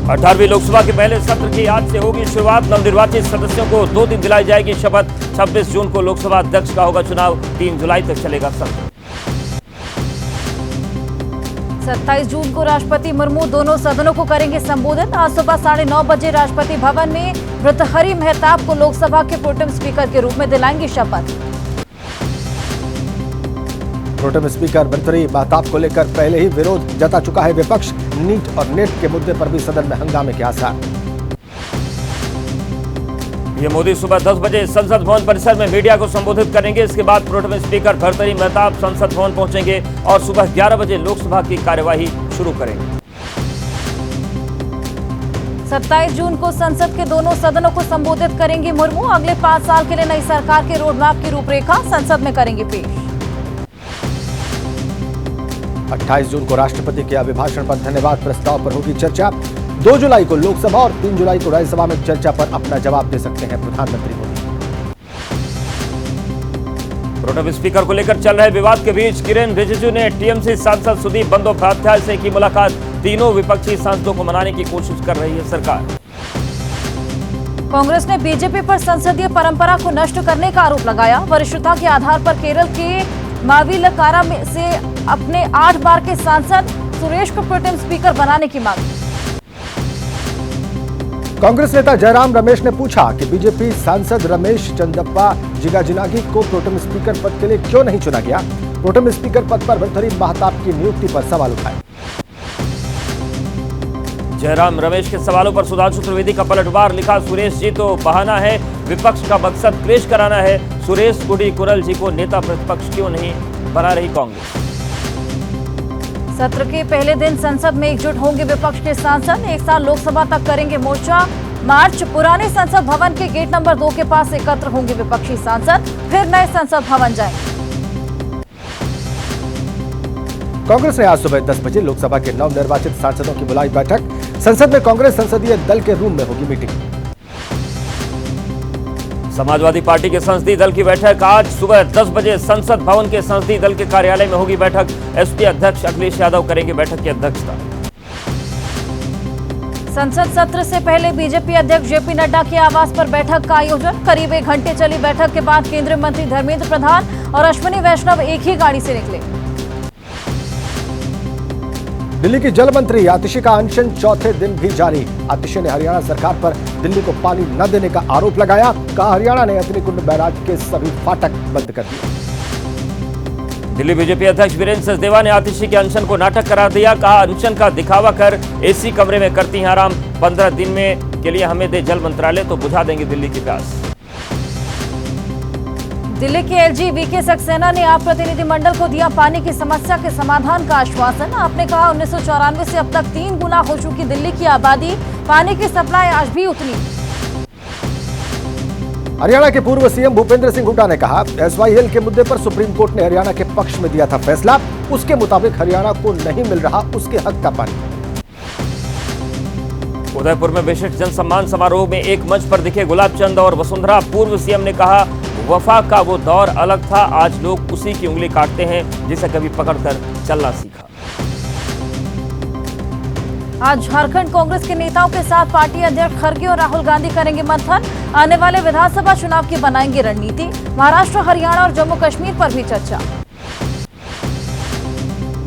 18वीं लोकसभा के पहले सत्र की आज से होगी शुरुआत। नवनिर्वाचित सदस्यों को 2 दिन दिलाई जाएगी शपथ। 26 जून को लोकसभा अध्यक्ष का होगा चुनाव। 3 जुलाई तक चलेगा सत्र। 27 जून को राष्ट्रपति मुर्मू दोनों सदनों को करेंगे संबोधित। आज सुबह 9:30 बजे राष्ट्रपति भवन में भर्तृहरि महताब को लोकसभा के प्रोटेम स्पीकर के रूप में दिलाएंगी शपथ। प्रोटेम स्पीकर भर्तृहरि महताब को लेकर पहले ही विरोध जता चुका है विपक्ष। नीट और नेट के मुद्दे पर भी सदन में हंगामे के आसार। ये मोदी सुबह 10 बजे संसद भवन परिसर में मीडिया को संबोधित करेंगे। इसके बाद प्रोटेम स्पीकर भर्तृहरि महताब संसद भवन पहुंचेंगे और सुबह 11 बजे लोकसभा की कार्यवाही शुरू करेंगे। 27 जून को संसद के दोनों सदनों को संबोधित करेंगे मुर्मू। अगले 5 साल के लिए नई सरकार के रोडमैप की रूपरेखा संसद में करेंगे पेश। 28 जून को राष्ट्रपति के अभिभाषण पर धन्यवाद प्रस्ताव पर होगी चर्चा। 2 जुलाई को लोकसभा और 3 जुलाई को राज्यसभा में चर्चा पर अपना जवाब दे सकते हैं प्रधानमंत्री मोदी। प्रोटेम स्पीकर को लेकर चल रहे विवाद के बीच किरेन रिजिजू ने टीएमसी सांसद सुदीप बंदोपाध्याय से की मुलाकात। तीनों विपक्षी सांसदों को मनाने की कोशिश कर रही है सरकार। कांग्रेस ने बीजेपी पर संसदीय परंपरा को नष्ट करने का आरोप लगाया। वरिष्ठता के आधार पर केरल के मावेलिक्कारा में से अपने 8 बार के सांसद सुरेश को प्रोटेम स्पीकर बनाने की मांग। कांग्रेस नेता जयराम रमेश ने पूछा कि बीजेपी सांसद रमेश चंदप्पा जिगाजिनागी को प्रोटेम स्पीकर पद के लिए क्यों नहीं चुना गया। प्रोटेम स्पीकर पद पर भर्तृहरि महताब की नियुक्ति पर सवाल उठाए। जयराम रमेश के सवालों पर सुधांशु त्रिवेदी का पलटवार। लिखा, सुरेश जी तो बहाना है, विपक्ष का मकसद क्लेश कराना है। सुरेश कुडी कुरल जी को नेता प्रतिपक्ष क्यों नहीं बना रही कांग्रेस। सत्र के पहले दिन संसद में एकजुट होंगे विपक्ष के सांसद। एक साल लोकसभा तक करेंगे मोर्चा मार्च। पुराने संसद भवन के गेट नंबर 2 के पास एकत्र होंगे विपक्षी सांसद, फिर नए संसद भवन जाएंगे। कांग्रेस ने आज सुबह 10 बजे लोकसभा के नवनिर्वाचित सांसदों की बुलाई बैठक। संसद में कांग्रेस संसदीय दल के रूम में होगी मीटिंग। समाजवादी पार्टी के संसदीय दल की बैठक आज सुबह 10 बजे संसद भवन के संसदीय दल के कार्यालय में होगी बैठक। एसपी अध्यक्ष अखिलेश यादव करेंगे बैठक की अध्यक्षता। संसद सत्र से पहले बीजेपी अध्यक्ष जेपी नड्डा के आवास पर बैठक का आयोजन। करीब 1 घंटे चली बैठक के बाद केंद्रीय मंत्री धर्मेंद्र प्रधान और अश्विनी वैष्णव एक ही गाड़ी से निकले। दिल्ली की जल मंत्री आतिशी का अनशन चौथे दिन भी जारी। आतिशी ने हरियाणा सरकार पर दिल्ली को पानी न देने का आरोप लगाया। कहा, हरियाणा ने अग्निकुंड बैराज के सभी फाटक बंद कर दिए। दिल्ली बीजेपी अध्यक्ष वीरेंद्र सचदेवा ने आतिशी के अनशन को नाटक करार दिया। कहा, अनशन का दिखावा कर एसी कमरे में करती हैं आराम। 15 दिन में के लिए हमें दे जल मंत्रालय तो बुझा देंगे दिल्ली की प्यास। दिल्ली के एलजी वीके सक्सेना ने आप प्रतिनिधिमंडल को दिया पानी की समस्या के समाधान का आश्वासन। आपने कहा, 1994 से अब तक 3 गुना हो चुकी दिल्ली की आबादी, पानी की सप्लाई आज भी उतनी। हरियाणा के पूर्व सीएम भूपेंद्र सिंह हुड्डा ने कहा, एसवाईएल के मुद्दे पर सुप्रीम कोर्ट ने हरियाणा के पक्ष में दिया था फैसला। उसके मुताबिक हरियाणा को नहीं मिल रहा उसके हक का पानी। उदयपुर में विशिष्ट जन सम्मान समारोह में एक मंच पर दिखे गुलाब चंद और वसुंधरा। पूर्व सीएम ने कहा, वफा का वो दौर अलग था, आज लोग उसी की उंगली काटते हैं जिसे कभी पकड़कर चलना सीखा। आज झारखंड कांग्रेस के नेताओं के साथ पार्टी अध्यक्ष खड़गे और राहुल गांधी करेंगे मंथन। आने वाले विधानसभा चुनाव की बनाएंगे रणनीति। महाराष्ट्र, हरियाणा और जम्मू कश्मीर पर भी चर्चा।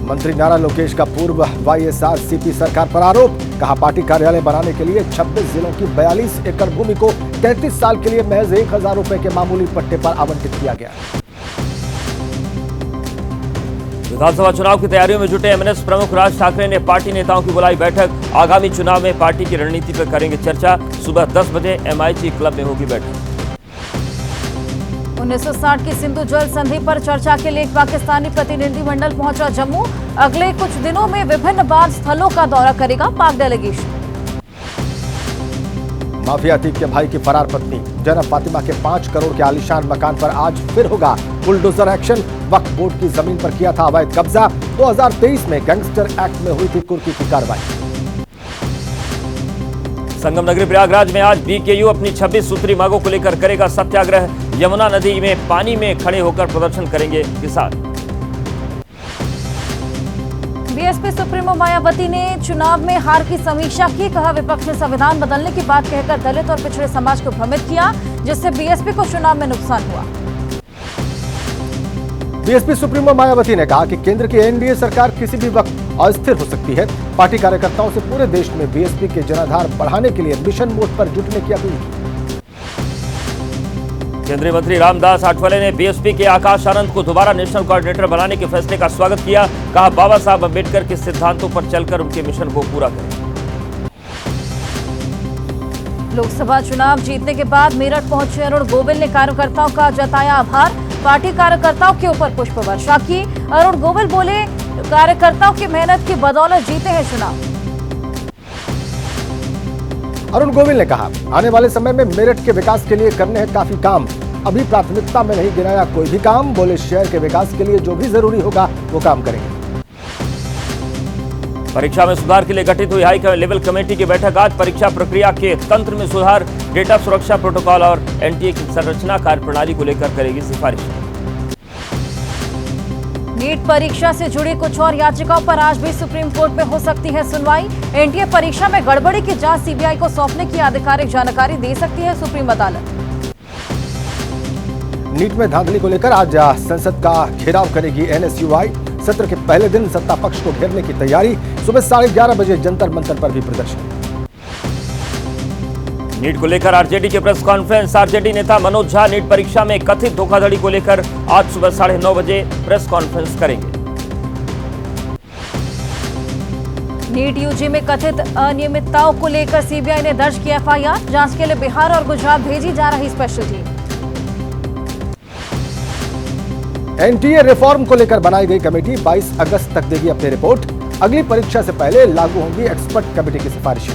मंत्री नारा लोकेश का पूर्व वाईएसआरसीपी सरकार पर आरोप। कहा, पार्टी कार्यालय बनाने के लिए 26 जिलों की 42 एकड़ भूमि को 33 साल के लिए महज 1000 रुपए के मामूली पट्टे पर आवंटित किया गया। विधानसभा चुनाव की तैयारियों में जुटे एमएनएस प्रमुख राज ठाकरे ने पार्टी नेताओं की बुलाई बैठक। आगामी चुनाव में पार्टी की रणनीति पर करेंगे चर्चा। सुबह 10 बजे एमआईजी क्लब में होगी बैठक। 1960 की सिंधु जल संधि पर चर्चा के लिए एक पाकिस्तानी प्रतिनिधिमंडल पहुंचा जम्मू। अगले कुछ दिनों में विभिन्न बांध स्थलों का दौरा करेगा पाक डेलीगेशन। माफिया अतीक के भाई की फरार पत्नी जैनब फातिमा के 5 करोड़ के आलीशान मकान पर आज फिर होगा बुलडोजर एक्शन। वक्फ बोर्ड की जमीन पर किया था अवैध कब्जा। 2023 में गैंगस्टर एक्ट में हुई थी कुर्की की कार्रवाई। संगम नगरी प्रयागराज में आज बीकेयू अपनी 26 सूत्री मांगों को लेकर करेगा सत्याग्रह। यमुना नदी में पानी में खड़े होकर प्रदर्शन करेंगे किसान। बीएसपी सुप्रीमो मायावती ने चुनाव में हार की समीक्षा की। कहा विपक्ष ने संविधान बदलने की बात कहकर दलित और पिछड़े समाज को भ्रमित किया, जिससे बीएसपी को चुनाव में नुकसान हुआ। बीएसपी सुप्रीमो मायावती ने कहा कि केंद्र की एनडीए सरकार किसी भी वक्त अस्थिर हो सकती है। पार्टी कार्यकर्ताओं से पूरे देश में बीएसपी के जनाधार बढ़ाने के लिए मिशन मोड पर जुटने की अपील की। केंद्रीय मंत्री रामदास आठवले ने बीएसपी के आकाश आनंद को दोबारा नेशनल कोऑर्डिनेटर बनाने के फैसले का स्वागत किया। कहा बाबा साहब अम्बेडकर के सिद्धांतों पर चलकर उनके मिशन को पूरा करें। लोकसभा चुनाव जीतने के बाद मेरठ पहुंचे अरुण गोविल ने कार्यकर्ताओं का जताया आभार। पार्टी कार्यकर्ताओं के ऊपर पुष्प वर्षा की। अरुण गोविल बोले कार्यकर्ताओं की मेहनत की बदौलत जीते हैं चुनाव। अरुण गोविल ने कहा आने वाले समय में मेरठ के विकास के लिए करने हैं काफी काम। अभी प्राथमिकता में नहीं गिनाया कोई भी काम। बोले शहर के विकास के लिए जो भी जरूरी होगा वो काम करेंगे। परीक्षा में सुधार के लिए गठित हुई हाई लेवल कमेटी की बैठक आज। परीक्षा प्रक्रिया के तंत्र में सुधार, डेटा सुरक्षा प्रोटोकॉल और एनटीए की संरचना कार्यप्रणाली को लेकर करेगी सिफारिश। नीट परीक्षा से जुड़ी कुछ और याचिकाओं पर आज भी सुप्रीम कोर्ट में हो सकती है सुनवाई। एनटीए परीक्षा में गड़बड़ी की जांच सीबीआई को सौंपने की आधिकारिक जानकारी दे सकती है सुप्रीम अदालत। नीट में धांधली को लेकर आज संसद का घेराव करेगी एनएसयूआई। सत्र के पहले दिन सत्ता पक्ष को घेरने की तैयारी। सुबह 11:30 बजे जंतर मंतर पर भी प्रदर्शन। नीट को लेकर आरजेडी के प्रेस कॉन्फ्रेंस। आरजेडी नेता मनोज झा नीट परीक्षा में कथित धोखाधड़ी को लेकर आज सुबह 9:30 बजे प्रेस कॉन्फ्रेंस करेंगे। नीट यूजी में कथित अनियमितताओं को लेकर सीबीआई ने दर्ज किया एफआईआर। जांच के लिए बिहार और गुजरात भेजी जा रही स्पेशल टीम। एनटीए रिफॉर्म को लेकर बनाई गई कमेटी 22 अगस्त तक देगी अपनी रिपोर्ट। अगली परीक्षा से पहले लागू होंगी एक्सपर्ट कमेटी की सिफारिशें।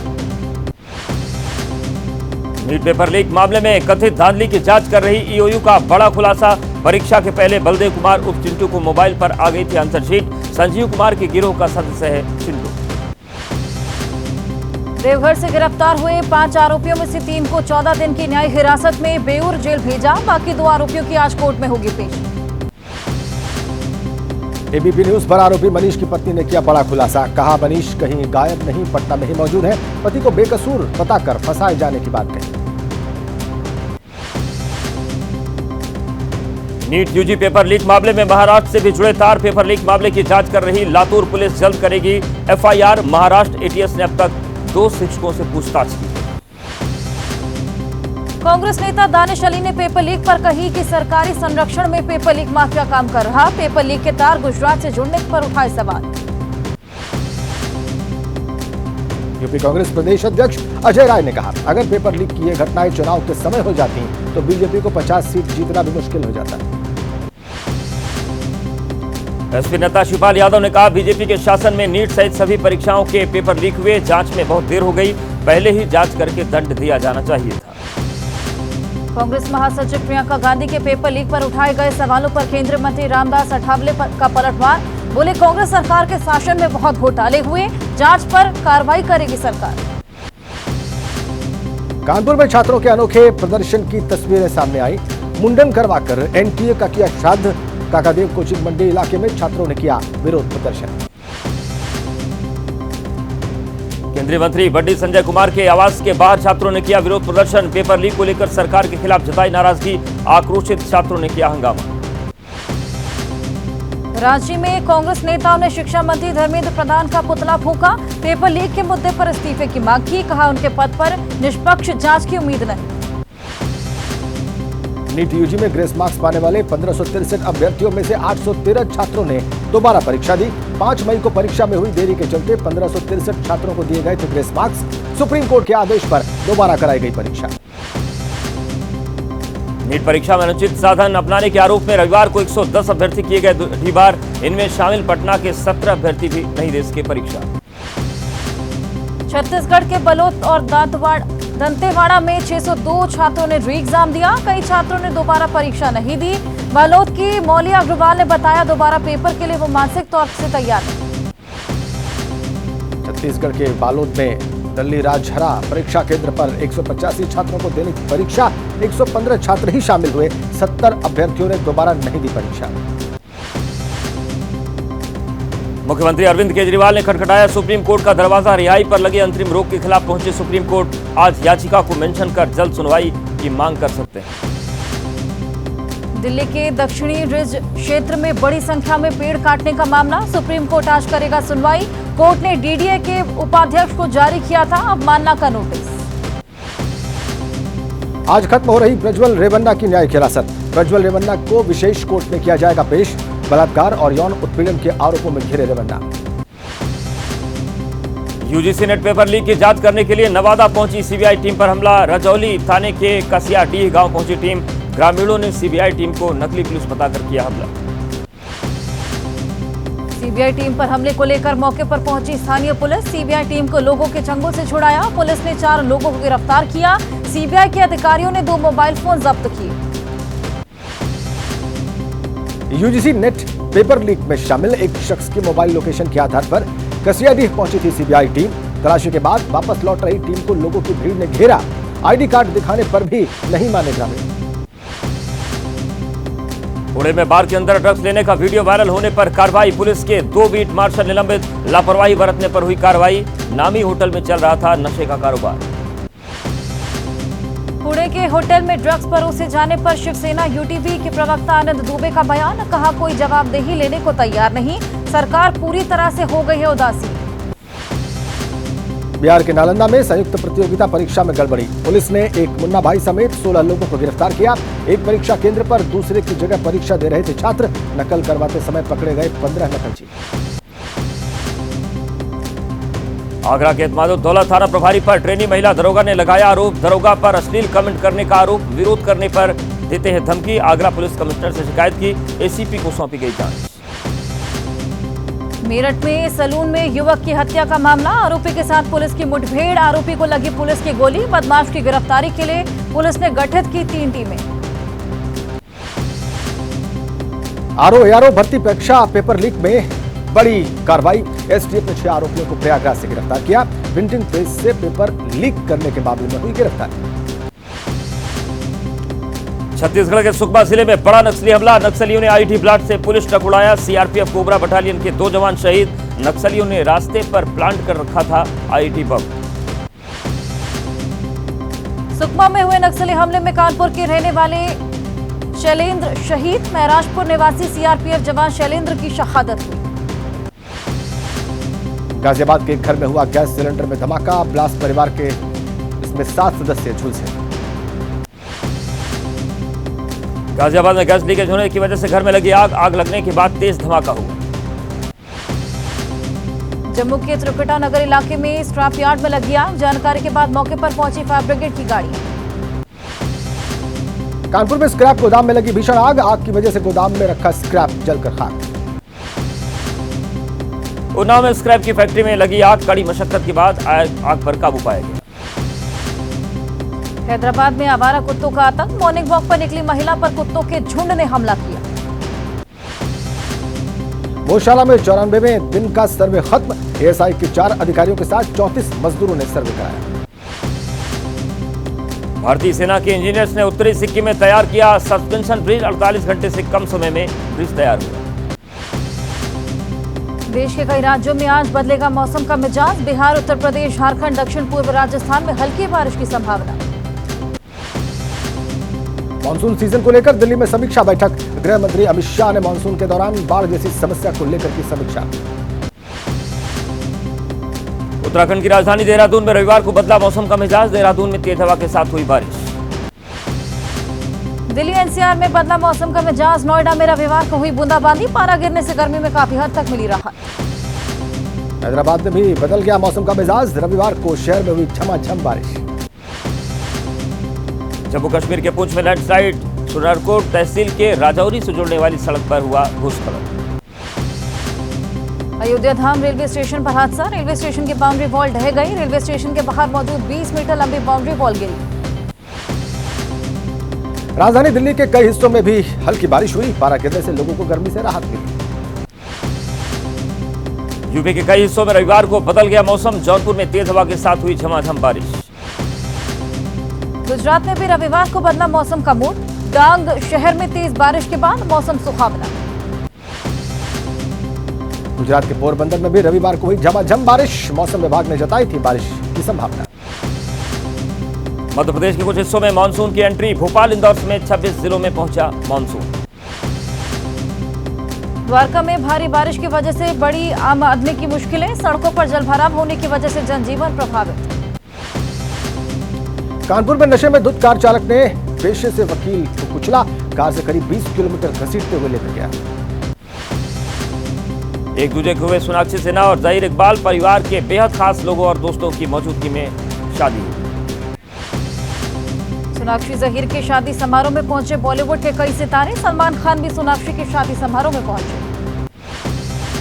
नीट पेपर लीक मामले में कथित धांधली की जांच कर रही ईओयू का बड़ा खुलासा। परीक्षा के पहले बलदेव कुमार उर्फ चिंटू को मोबाइल पर आ गई थी आंसरशीट। संजीव कुमार के गिरोह का सदस्य है चिंटू। देवघर से गिरफ्तार हुए 5 आरोपियों में से 3 को 14 दिन की न्यायिक हिरासत में बेऊर जेल भेजा। बाकी 2 आरोपियों की आज कोर्ट में होगी पेश। एबीपी न्यूज पर आरोपी मनीष की पत्नी ने किया बड़ा खुलासा। कहा मनीष कहीं गायब नहीं, पटना में ही मौजूद है। पति को बेकसूर बताकर फंसाए जाने की बात कही। नीट यूजी पेपर लीक मामले में महाराष्ट्र से भी जुड़े तार। पेपर लीक मामले की जांच कर रही लातूर पुलिस जल्द करेगी एफआईआर। महाराष्ट्र एटीएस ने अब तक 2 शिक्षकों से पूछताछ की। कांग्रेस नेता दानिश अली ने पेपर लीक पर कही कि सरकारी संरक्षण में पेपर लीक माफिया काम कर रहा। पेपर लीक के तार गुजरात से जुड़ने पर उठाए सवाल। यूपी कांग्रेस प्रदेश अध्यक्ष अजय राय ने कहा अगर पेपर लीक की ये घटनाएं चुनाव के समय हो जाती तो बीजेपी को 50 सीट जीतना भी मुश्किल हो जाता। एसपी नेता शिवपाल यादव ने कहा बीजेपी के शासन में नीट सहित सभी परीक्षाओं के पेपर लीक हुए। जांच में बहुत देर हो गई, पहले ही जांच करके दंड दिया जाना चाहिए था। कांग्रेस महासचिव प्रियंका गांधी के पेपर लीक पर उठाए गए सवालों पर केंद्रीय मंत्री रामदास आठवले का पलटवार। बोले कांग्रेस सरकार के शासन में बहुत घोटाले हुए, जांच पर कार्रवाई करेगी सरकार। कानपुर में छात्रों के अनोखे प्रदर्शन की तस्वीरें सामने आई। मुंडन करवाकर एनटीए का किया श्राद्ध। काकादेव कोचिंग मंडी इलाके में छात्रों ने किया विरोध प्रदर्शन। केंद्रीय मंत्री बड्डी संजय कुमार के आवास के बाहर छात्रों ने किया विरोध प्रदर्शन। पेपर लीक को लेकर सरकार के खिलाफ जताई नाराजगी। आक्रोशित छात्रों ने किया हंगामा। रांची में कांग्रेस नेताओं ने शिक्षा मंत्री धर्मेंद्र प्रधान का पुतला फूंका। पेपर लीक के मुद्दे पर इस्तीफे की मांग की। कहा उनके पद पर निष्पक्ष जांच की उम्मीद नहीं। नीट यूजी में ग्रेस मार्क्स पाने वाले 1563 अभ्यर्थियों में से 813 छात्रों ने दोबारा परीक्षा दी। 5 मई को परीक्षा में हुई देरी के चलते 1563 छात्रों को दिए गए थे ग्रेस मार्क्स। सुप्रीम कोर्ट के आदेश पर दोबारा कराई गई परीक्षा। नीट परीक्षा में अनुचित साधन अपनाने के आरोप में रविवार को 110 अभ्यर्थी किए गए ढीबार। इनमें शामिल पटना के 17 अभ्यर्थी भी नहीं दे सके परीक्षा। छत्तीसगढ़ के बलोद और दंतेवाड़ा में 602 छात्रों ने री एग्जाम दिया। कई छात्रों ने दोबारा परीक्षा नहीं दी। बलोद की मौली अग्रवाल ने बताया दोबारा पेपर के लिए वो मानसिक तौर से तैयार है। छत्तीसगढ़ के बालोद में दल्ली राजहरा परीक्षा केंद्र पर 185 छात्रों को देने की परीक्षा। 115 छात्र ही शामिल हुए। 70 अभ्यर्थियों ने दोबारा नहीं दी परीक्षा। मुख्यमंत्री अरविंद केजरीवाल ने खटखटाया सुप्रीम कोर्ट का दरवाजा। रिहाई पर लगे अंतरिम रोक के खिलाफ पहुंचे सुप्रीम कोर्ट। आज याचिका को मेंशन कर जल्द सुनवाई की मांग कर सकते हैं। दिल्ली के दक्षिणी रिज क्षेत्र में बड़ी संख्या में पेड़ काटने का मामला। सुप्रीम कोर्ट आज करेगा सुनवाई। कोर्ट ने डीडीए के उपाध्यक्ष को जारी किया था अब मानना का नोटिस। आज खत्म हो रही प्रज्वल रेवन्ना की न्यायिक हिरासत। प्रज्वल रेवन्ना को विशेष कोर्ट में किया जाएगा पेश। बलात्कार और यौन उत्पीड़न के आरोपों में घिरे Revanna. UGC net paper leak की जांच करने के लिए नवादा पहुंची सीबीआई टीम पर हमला। रजौली थाने के कसियाडीह गांव पहुंची टीम। ग्रामीणों ने सीबीआई टीम को नकली पुलिस बताकर किया हमला। सीबीआई टीम पर हमले को लेकर मौके पर पहुंची स्थानीय पुलिस। सीबीआई टीम को लोगों के चंगुल से छुड़ाया। पुलिस ने 4 लोगों को गिरफ्तार किया। सीबीआई के अधिकारियों ने 2 मोबाइल फोन जब्त किए। यूजीसी नेट पेपर लीक में शामिल एक शख्स की मोबाइल लोकेशन के आधार पर कसियाडीह पहुंची थी सीबीआई टीम। तलाशी के बाद वापस लौट रही टीम को लोगों की भीड़ ने घेरा। आईडी कार्ड दिखाने पर भी नहीं माने ग्रामीण। पुणे में बार के अंदर ड्रग्स लेने का वीडियो वायरल होने पर कार्रवाई। पुलिस के 2 बीट मार्शल निलंबित। लापरवाही बरतने पर हुई कार्रवाई। नामी होटल में चल रहा था नशे का कारोबार। पुणे के होटल में ड्रग्स परोसे जाने पर शिवसेना यूटीवी के प्रवक्ता आनंद दुबे का बयान। कहा कोई जवाबदेही लेने को तैयार नहीं। सरकार पूरी तरह से हो गई है उदासीन। बिहार के नालंदा में संयुक्त प्रतियोगिता परीक्षा में गड़बड़ी। पुलिस ने एक मुन्ना भाई समेत 16 लोगों को गिरफ्तार किया। एक परीक्षा केंद्र पर दूसरे की जगह परीक्षा दे रहे थे छात्र। नकल करवाते समय पकड़े गए 15 नकलची। आगरा के एतमादुद्दौला थाना प्रभारी पर ट्रेनी महिला दरोगा ने लगाया आरोप। दरोगा पर अश्लील कमेंट करने का आरोप। विरोध करने पर देते हैं धमकी। आगरा पुलिस कमिश्नर से शिकायत की। एसीपी को सौंपी गई जांच। मेरठ में सैलून में युवक की हत्या का मामला। आरोपी के साथ पुलिस की मुठभेड़। आरोपी को लगी पुलिस की गोली। बदमाश की गिरफ्तारी के लिए पुलिस ने गठित की 3 टीमें। आरओ भर्ती परीक्षा पेपर लीक में बड़ी कार्रवाई। एसटीएफ ने 6 आरोपियों को प्रयागराज से गिरफ्तार किया। प्रिंटिंग प्रेस से पेपर लीक करने के मामले में हुई गिरफ्तारी। छत्तीसगढ़ के सुकमा जिले में बड़ा नक्सली हमला। नक्सलियों ने आईटी प्लांट से पुलिस ट्रक उड़ाया। सीआरपीएफ कोबरा बटालियन के 2 जवान शहीद। नक्सलियों ने रास्ते पर प्लांट कर रखा था आईटी बम। सुकमा में हुए नक्सली हमले में कानपुर के रहने वाले शैलेंद्र शहीद। महराजपुर निवासी सीआरपीएफ जवान शैलेंद्र की शहादत हुई। गाजियाबाद के एक घर में हुआ गैस सिलेंडर में धमाका। ब्लास्ट परिवार के इसमें 7 सदस्य झुलसे। गाजियाबाद में गैस लीकेज होने की वजह से घर में लगी आग। आग लगने के बाद तेज धमाका हुआ। जम्मू के त्रिकुटा नगर इलाके में स्क्रैप यार्ड में लगी आग। जानकारी के बाद मौके पर पहुंची फायर ब्रिगेड की गाड़ी। कानपुर में स्क्रैप गोदाम में लगी भीषण आग। आग की वजह से गोदाम में रखा स्क्रैप जलकर खाक। उन्नाव में स्क्रैप की फैक्ट्री में लगी आग। कड़ी मशक्कत के बाद आग पर काबू पाया गया। हैदराबाद में आवारा कुत्तों का आतंक। मॉर्निंग वॉक पर निकली महिला पर कुत्तों के झुंड ने हमला किया। गौशाला में 94वें दिन का सर्वे खत्म। एएसआई के 4 अधिकारियों के साथ 34 मजदूरों ने सर्वे कराया। भारतीय सेना के इंजीनियर्स ने उत्तरी सिक्किम में तैयार किया सस्पेंशन ब्रिज। 48 घंटे से कम समय में ब्रिज तैयार हुआ। देश के कई राज्यों में आज बदलेगा मौसम का मिजाज। बिहार, उत्तर प्रदेश, झारखंड, दक्षिण पूर्व राजस्थान में हल्की बारिश की संभावना। मानसून सीजन को लेकर दिल्ली में समीक्षा बैठक। गृह मंत्री अमित शाह ने मानसून के दौरान बाढ़ जैसी समस्या को लेकर की समीक्षा। उत्तराखंड की राजधानी देहरादून में रविवार को बदला मौसम का मिजाज। देहरादून में तेज हवा के साथ हुई बारिश। दिल्ली एनसीआर में बदला मौसम का मिजाज। नोएडा में रविवार को हुई बूंदाबांदी। पारा गिरने से गर्मी में काफी हद तक मिली राहत। हैदराबाद में भी बदल गया मौसम का मिजाज। रविवार को शहर में हुई झमाझम बारिश। जम्मू कश्मीर के पुंछ में लैंडस्लाइड। सुनारकोट तहसील के राजौरी से जुड़ने वाली सड़क पर हुआ भूस्खलन। अयोध्या धाम रेलवे स्टेशन पर हादसा। रेलवे स्टेशन की बाउंड्री वॉल ढह गई। रेलवे स्टेशन के बाहर मौजूद 20 मीटर लंबी बाउंड्री वॉल गिरी। राजधानी दिल्ली के कई हिस्सों में भी हल्की बारिश हुई। पारा गिरने से लोगों को गर्मी से राहत मिली। यूपी के कई हिस्सों में रविवार को बदल गया मौसम। जौनपुर में तेज हवा के साथ हुई झमाझम बारिश। गुजरात में भी रविवार को बदला मौसम का मूड। डांग शहर में तेज बारिश के बाद मौसम सुहावना। गुजरात के पोरबंदर में भी रविवार को हुई झमाझम बारिश। मौसम विभाग ने जताई थी बारिश की संभावना। मध्य प्रदेश के कुछ हिस्सों में मानसून की एंट्री। भोपाल, इंदौर समेत 26 जिलों में पहुंचा मानसून। द्वारका में भारी बारिश की वजह से बड़ी आम आदमी की मुश्किलें। सड़कों पर जलभराव होने की वजह से जनजीवन प्रभावित। कानपुर में नशे में धुत कार चालक ने पेशे से वकील को कुचला। कार से करीब 20 किलोमीटर घसीटते हुए लेकर गया। एक दूजे के हुए सोनाक्षी सिन्हा और जहीर इकबाल परिवार के बेहद खास लोगों और दोस्तों की मौजूदगी में शादी हुई। सोनाक्षी जहीर के शादी समारोह में पहुंचे बॉलीवुड के कई सितारे। सलमान खान भी सोनाक्षी के शादी समारोह में पहुंचे।